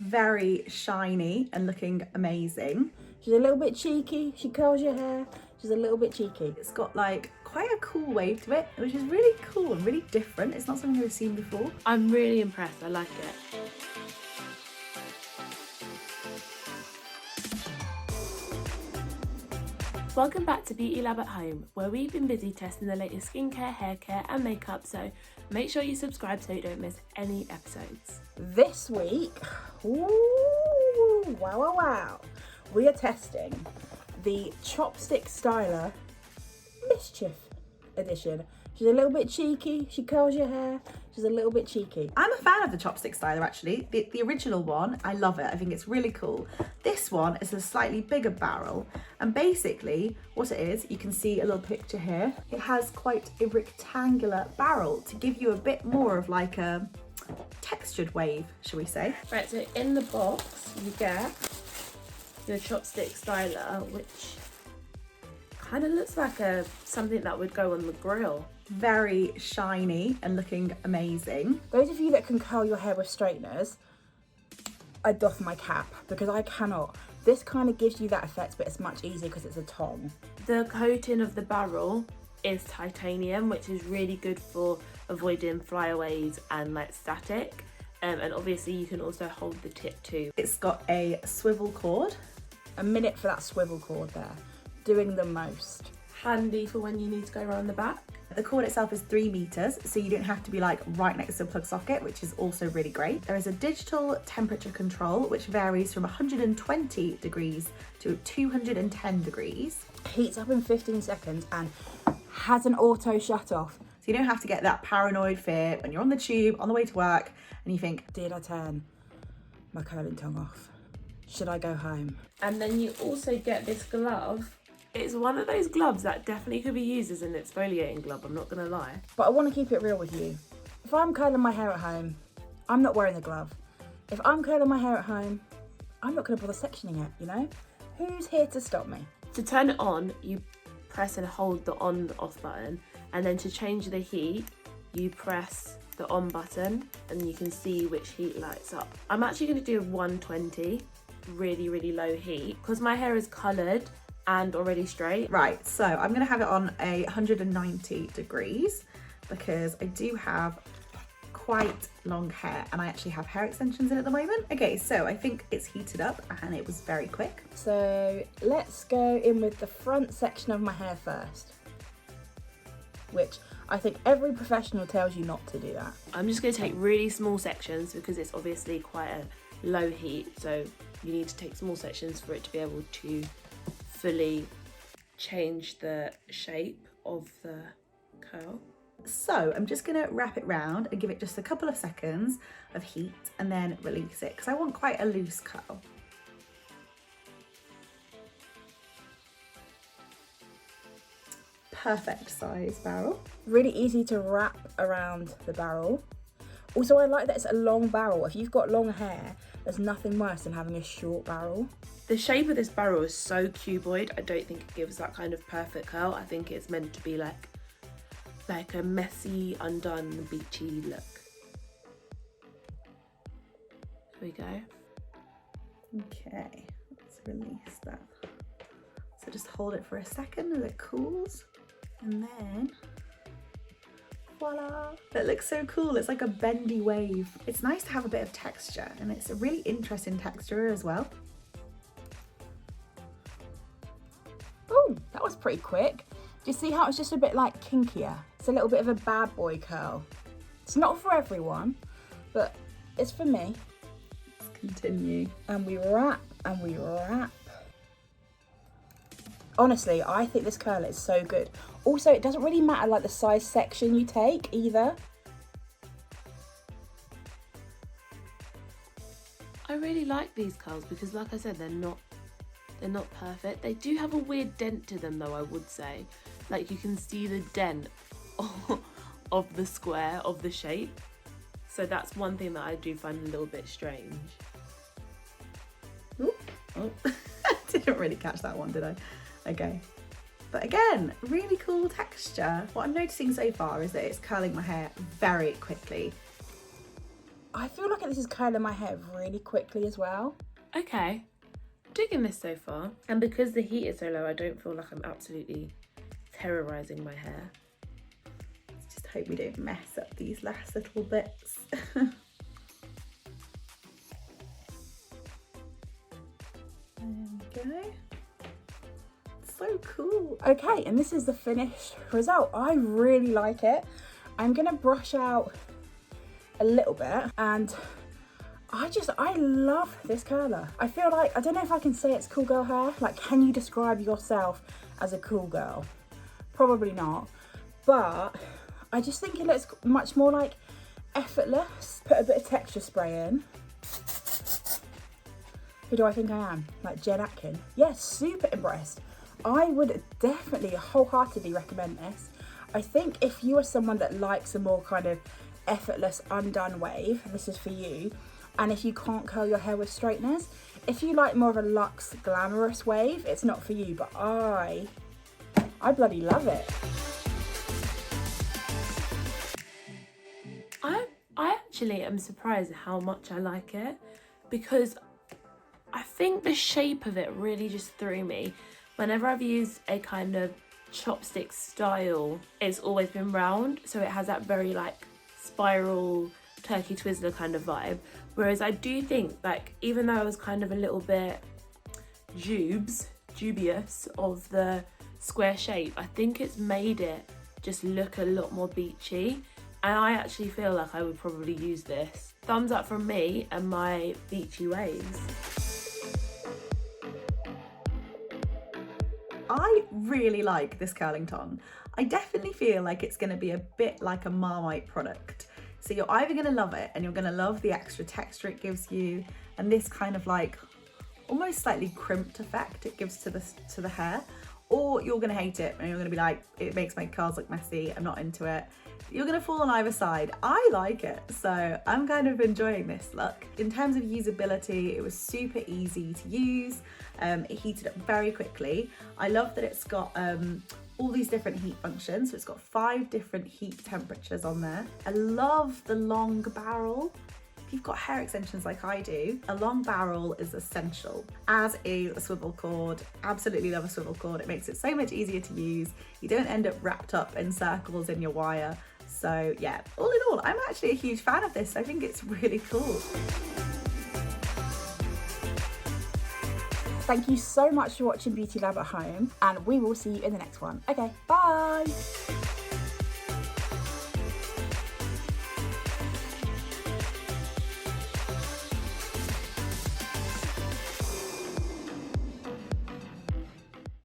Very shiny and looking amazing. She's a little bit cheeky. She curls your hair. She's a little bit cheeky. It's got like quite a cool wave to it, which is really cool and really different. It's not something I've seen before. I'm really impressed. I like it. Welcome back to Beauty Lab at Home, where we've been busy testing the latest skincare, hair care and makeup, so make sure you subscribe so you don't miss any episodes. This week, ooh, wow, we are testing the Chopstick Styler Mischief edition. She's a little bit cheeky, she curls your hair, she's a little bit cheeky. I'm a fan of the Chopstick Styler actually. The original one, I love it. I think it's really cool. This one is a slightly bigger barrel, and basically what it is, you can see a little picture here. It has quite a rectangular barrel to give you a bit more of like a textured wave, shall we say. Right, so in the box you get your Chopstick Styler, which kind of looks like something that would go on the grill. Very shiny and looking amazing. Those of you that can curl your hair with straighteners, I doff my cap because I cannot. This kind of gives you that effect, but it's much easier because it's a tong. The coating of the barrel is titanium, which is really good for avoiding flyaways and like static. And obviously you can also hold the tip too. It's got a swivel cord. A minute for that swivel cord there, doing the most. Handy for when you need to go around the back. The cord itself is 3 meters, so you don't have to be like right next to a plug socket, which is also really great. There is a digital temperature control, which varies from 120 degrees to 210 degrees. Heats up in 15 seconds and has an auto shut off. So you don't have to get that paranoid fear when you're on the tube, on the way to work, and you think, did I turn my curling tongue off? Should I go home? And then you also get this glove. It's one of those gloves that definitely could be used as an exfoliating glove, I'm not gonna lie. But I want to keep it real with you. If I'm curling my hair at home, I'm not wearing the glove. If I'm curling my hair at home, I'm not gonna bother sectioning it, you know? Who's here to stop me? To turn it on, you press and hold the on off button, and then to change the heat, you press the on button and you can see which heat lights up. I'm actually gonna do 120, really low heat, because my hair is coloured and already straight. right, so I'm gonna have it on 190 degrees because I do have quite long hair and I actually have hair extensions in at the moment. Okay, so I think it's heated up and it was very quick. So let's go in with the front section of my hair first, which I think every professional tells you not to do that. I'm just gonna take really small sections because it's obviously quite a low heat, so you need to take small sections for it to be able to fully change the shape of the curl. So I'm just gonna wrap it round and give it just a couple of seconds of heat and then release it because I want quite a loose curl. Perfect size barrel. Really easy to wrap around the barrel. Also, I like that it's a long barrel. If you've got long hair, there's nothing worse than having a short barrel. The shape of this barrel is so cuboid. I don't think it gives that kind of perfect curl. I think it's meant to be like a messy, undone, beachy look. Here we go. Okay, let's release that. So just hold it for a second as it cools and then voila. That looks so cool. It's like a bendy wave. It's nice to have a bit of texture and it's a really interesting texture as well. Oh, that was pretty quick. Do you see how it's just a bit like kinkier? It's a little bit of a bad boy curl. It's not for everyone, but it's for me. Let's continue. And we wrap and we wrap. Honestly, I think this curler is so good. Also, it doesn't really matter like the size section you take either. I really like these curls because, like I said, they're not perfect. They do have a weird dent to them though, I would say. Like you can see the dent of the square of the shape. So that's one thing that I do find a little bit strange. Ooh. Oh, didn't really catch that one, did I? Okay. But again, really cool texture. What I'm noticing so far is that it's curling my hair very quickly. I feel like this is curling my hair really quickly as well. Okay, digging this so far. And because the heat is so low, I don't feel like I'm absolutely terrorizing my hair. Let's just hope we don't mess up these last little bits. There we go. So cool. Okay, and this is the finished result. I really like it. I'm gonna brush out a little bit, and I love this curler. I feel like, I don't know if I can say it's cool girl hair. Like, can you describe yourself as a cool girl? Probably not, but I just think it looks much more like effortless. Put a bit of texture spray in. Who do I think I am? Like Jen Atkin? Yes, super impressed. I would definitely wholeheartedly recommend this. I think if you are someone that likes a more kind of effortless undone wave, this is for you. And if you can't curl your hair with straighteners, if you like more of a luxe glamorous wave, it's not for you, but I bloody love it. I actually am surprised at how much I like it, because I think the shape of it really just threw me. Whenever I've used a kind of chopstick style, it's always been round, so it has that very like spiral turkey twizzler kind of vibe. Whereas I do think, like, even though I was kind of a little bit dubious of the square shape, I think it's made it just look a lot more beachy, and I actually feel like I would probably use this. Thumbs up from me and my beachy waves. I really like this curling tong. I definitely feel like it's going to be a bit like a Marmite product. So you're either going to love it and you're going to love the extra texture it gives you, and this kind of like almost slightly crimped effect it gives to the hair, or you're going to hate it and you're going to be like, it makes my curls look messy, I'm not into it. You're going to fall on either side. I like it, so I'm kind of enjoying this look. In terms of usability, it was super easy to use. It heated up very quickly. I love that it's got all these different heat functions. So it's got 5 different heat temperatures on there. I love the long barrel. If you've got hair extensions like I do, a long barrel is essential, as is a swivel cord. Absolutely love a swivel cord. It makes it so much easier to use. You don't end up wrapped up in circles in your wire. So yeah, all in all, I'm actually a huge fan of this. I think it's really cool. Thank you so much for watching Beauty Lab at Home, and we will see you in the next one. Okay, bye.